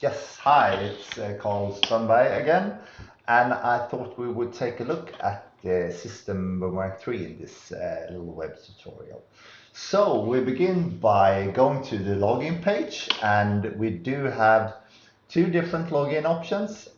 Yes, hi, it's Carl Strandberg again, and I thought we would take a look at the System Boomerang 3 in this little web tutorial. So we begin by going to the login page, and we do have two different login options.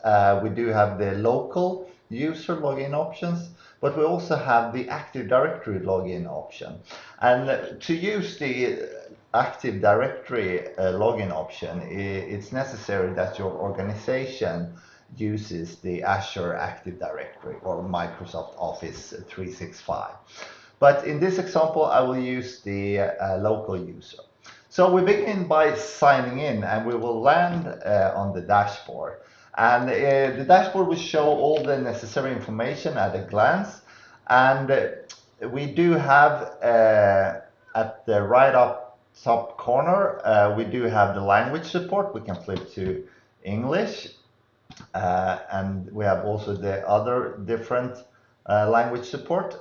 We do have the local user login options, but we also have the Active Directory login option. And to use the Active Directory login option, it's necessary that your organization uses the Azure Active Directory or Microsoft Office 365. But in this example, I will use the local user. So we begin by signing in, and we will land on the dashboard. And the dashboard will show all the necessary information at a glance. And we do have at the right up top corner, we do have the language support. We can flip to English. And we have also the other different language support.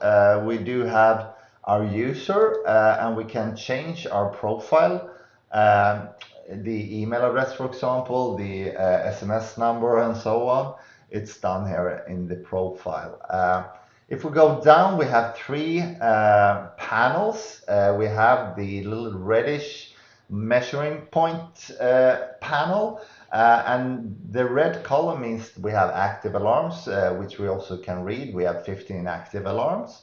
We do have our user, and we can change our profile, the email address, for example, the SMS number, and so on. It's done here in the profile. If we go down, we have three panels. We have the little reddish measuring point panel. And the red color means we have active alarms, which we also can read. We have 15 active alarms.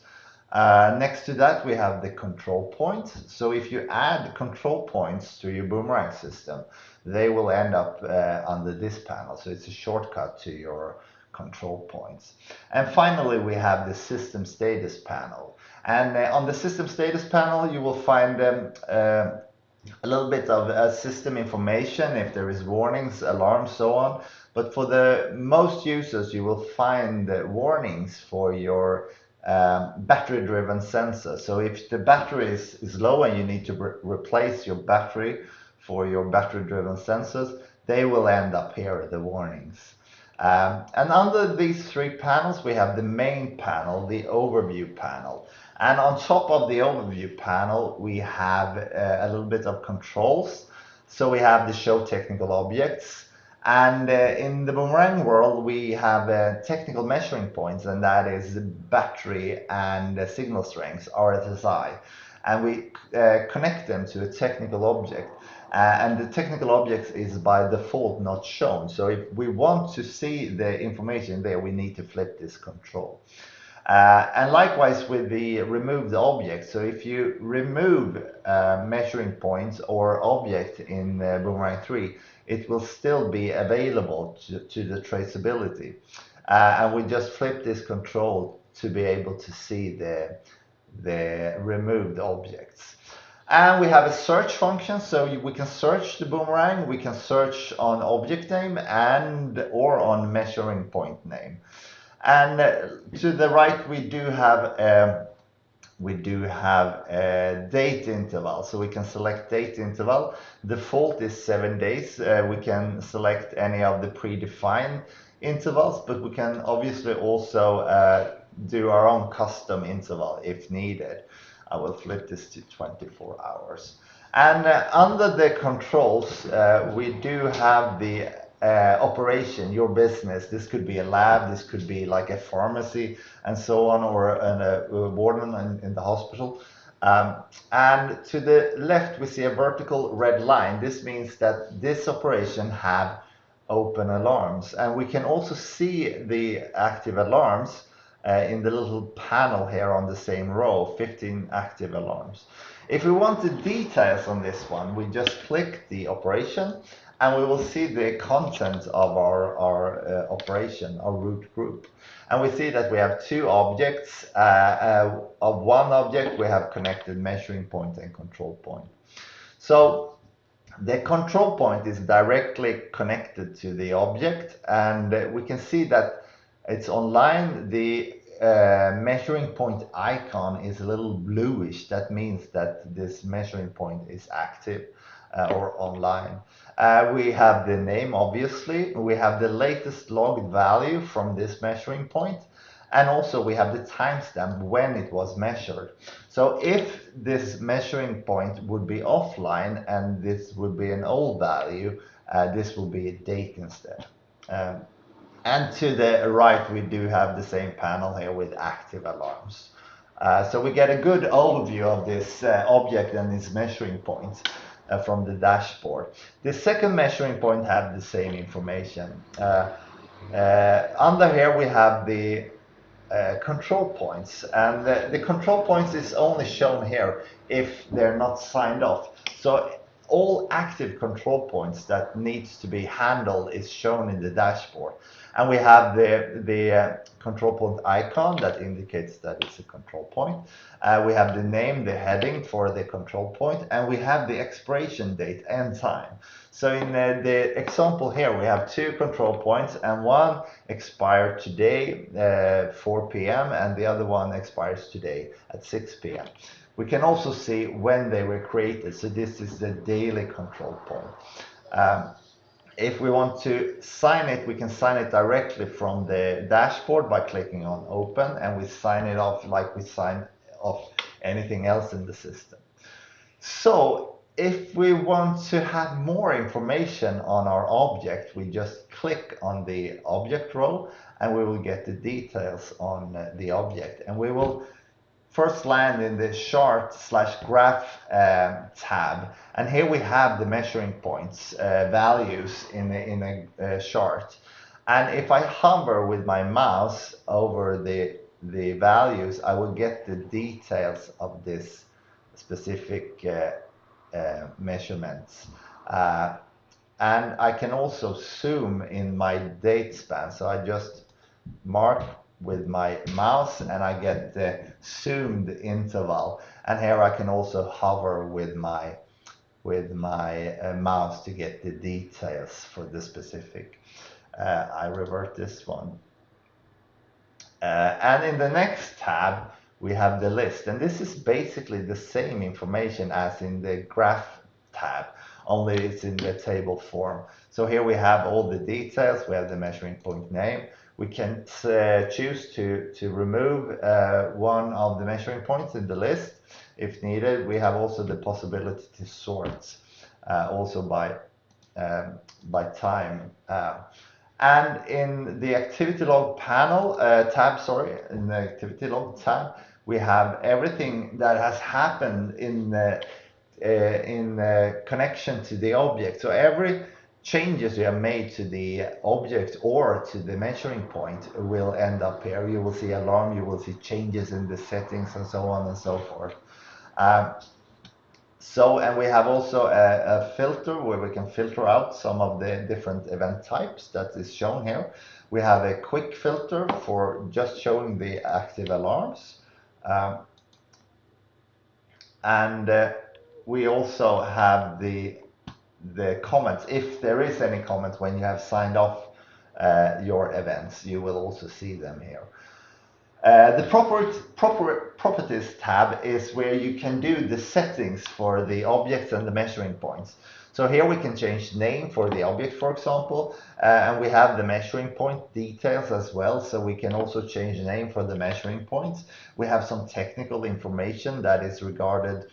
Next to that, we have the control points. So if you add control points to your Boomerang system, they will end up under this panel. So it's a shortcut to your control points. And finally, we have the system status panel. And on the system status panel, you will find a little bit of system information, if there is warnings, alarms, so on. But for the most users, you will find warnings for your battery-driven sensor. So if the battery is low and you need to replace your battery for your battery-driven sensors, they will end up here, the warnings. And under these three panels, we have the main panel, the overview panel. And on top of the overview panel, we have a little bit of controls. So we have the show technical objects. And in the Boomerang world, we have technical measuring points, and that is battery and signal strengths, RSSI. And we connect them to a technical object. And the technical object is by default not shown. So if we want to see the information there, we need to flip this control. And likewise with the remove the object. So if you remove measuring points or object in Boomerang 3, it will still be available to the traceability. And we just flip this control to be able to see the removed objects. And we have a search function, so we can search the Boomerang, we can search on object name and or on measuring point name. And to the right, we do have a date interval, so we can select date interval. Default is 7 days. We can select any of the predefined intervals, but we can obviously also do our own custom interval if needed. I will flip this to 24 hours. And under the controls, we do have the operation, your business. This could be a lab, this could be like a pharmacy and so on, or a warden in the hospital. And to the left, we see a vertical red line. This means that this operation have open alarms. And we can also see the active alarms in the little panel here on the same row, 15 active alarms. If we want the details on this one, we just click the operation and we will see the content of our operation, our root group. And we see that we have two objects. Of one object, we have connected measuring point and control point. So the control point is directly connected to the object, and we can see that it's online. The measuring point icon is a little bluish. That means that this measuring point is active or online. We have the name, obviously. We have the latest logged value from this measuring point. And also we have the timestamp when it was measured. So if this measuring point would be offline and this would be an old value, This will be a date instead. And to the right, we do have the same panel here with active alarms. So we get a good overview of this object and its measuring points from the dashboard. The second measuring point have the same information. Under here we have the control points, and the control points is only shown here if they're not signed off. So all active control points that needs to be handled is shown in the dashboard. And we have the control point icon that indicates that it's a control point. We have the name, the heading for the control point, and we have the expiration date and time. So in the example here, we have two control points, and one expired today, 4 p.m., and the other one expires today at 6 p.m. We can also see when they were created, so this is the daily control point. If we want to sign it, we can sign it directly from the dashboard by clicking on open, and we sign it off like we sign off anything else in the system. So if we want to have more information on our object, we just click on the object row and we will get the details on the object. And we will first land in the chart/graph tab, and here we have the measuring points values in a chart. And if I hover with my mouse over the values, I will get the details of this specific measurements. And I can also zoom in my date span, so I just mark with my mouse and I get the zoomed interval, and here I can also hover with my mouse to get the details for the specific. I revert this one, and in the next tab we have the list, and this is basically the same information as in the graph tab, only it's in the table form. So here we have all the details. We have the measuring point name. We can choose to remove one of the measuring points in the list if needed. We have also the possibility to sort also by time. And in the activity log panel tab, in the activity log tab, we have everything that has happened in connection to the object. So every changes you have made to the object or to the measuring point will end up here. You will see alarm, you will see changes in the settings, and so on and so forth. And we have also a filter where we can filter out some of the different event types that is shown here. We have a quick filter for just showing the active alarms. We also have the comments. If there is any comments when you have signed off your events, you will also see them here. The properties tab is where you can do the settings for the objects and the measuring points. So here we can change name for the object, for example, and we have the measuring point details as well, so we can also change the name for the measuring points. We have some technical information that is regarded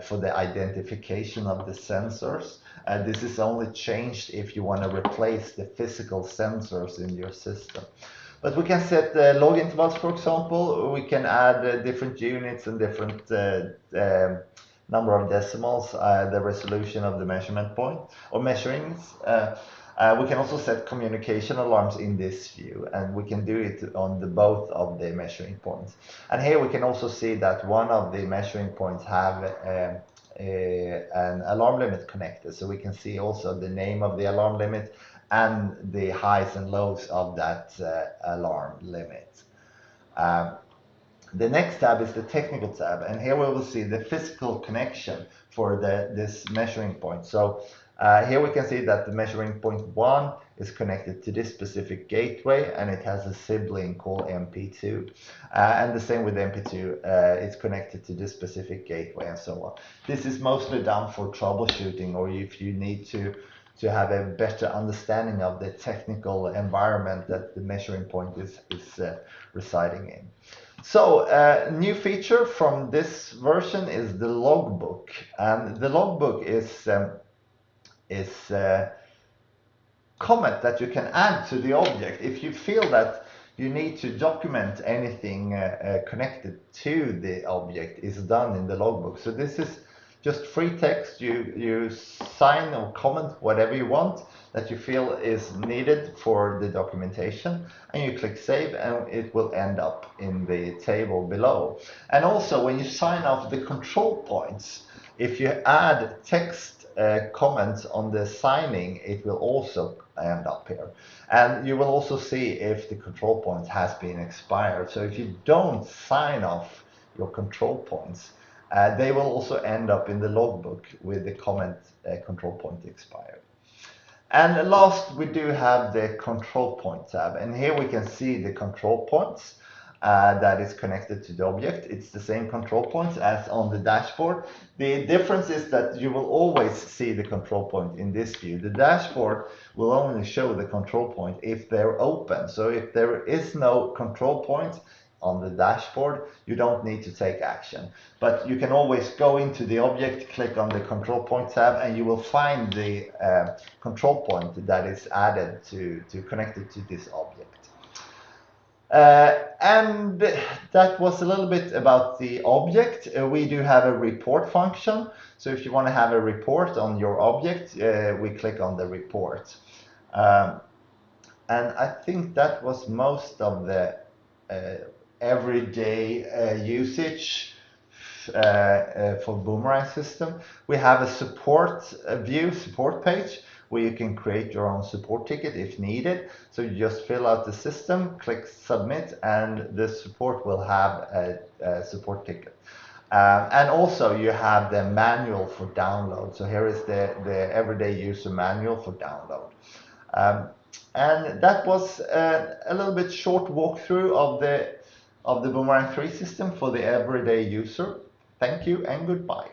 for the identification of the sensors. This is only changed if you want to replace the physical sensors in your system. But we can set log intervals, for example. We can add different units and different number of decimals, the resolution of the measurement point or measurings. We can also set communication alarms in this view, and we can do it on both of the measuring points. And here we can also see that one of the measuring points have an alarm limit connected, so we can see also the name of the alarm limit and the highs and lows of that alarm limit. The next tab is the technical tab, and here we will see the physical connection for this measuring point. So here we can see that the measuring point 1 is connected to this specific gateway, and it has a sibling called MP2. And the same with MP2, it's connected to this specific gateway, and so on. This is mostly done for troubleshooting, or if you need to have a better understanding of the technical environment that the measuring point is residing in. So a new feature from this version is the logbook, and the logbook is comment that you can add to the object if you feel that you need to document anything connected to the object is done in the logbook. So this is just free text. You sign or comment whatever you want that you feel is needed for the documentation, and you click save, and it will end up in the table below. And also, when you sign off the control points, if you add text comments on the signing, it will also end up here. And you will also see if the control point has been expired. So if you don't sign off your control points, they will also end up in the logbook with the comment control point expired. And last, we do have the control point tab, and here we can see the control points that is connected to the object. It's the same control points as on the dashboard. The difference is that you will always see the control point in this view. The dashboard will only show the control point if they're open. So if there is no control point on the dashboard, you don't need to take action. But you can always go into the object, click on the control point tab, and you will find the control point that is added to connected to this object. And that was a little bit about the object. We do have a report function. So if you want to have a report on your object, we click on the report. And I think that was most of the everyday usage for Boomerang system. We have a support view, support page, where you can create your own support ticket if needed. So you just fill out the system, click submit, and the support will have a support ticket. And also you have the manual for download. So here is the everyday user manual for download. And that was a little bit short walkthrough of the Boomerang 3 system for the everyday user. Thank you and goodbye.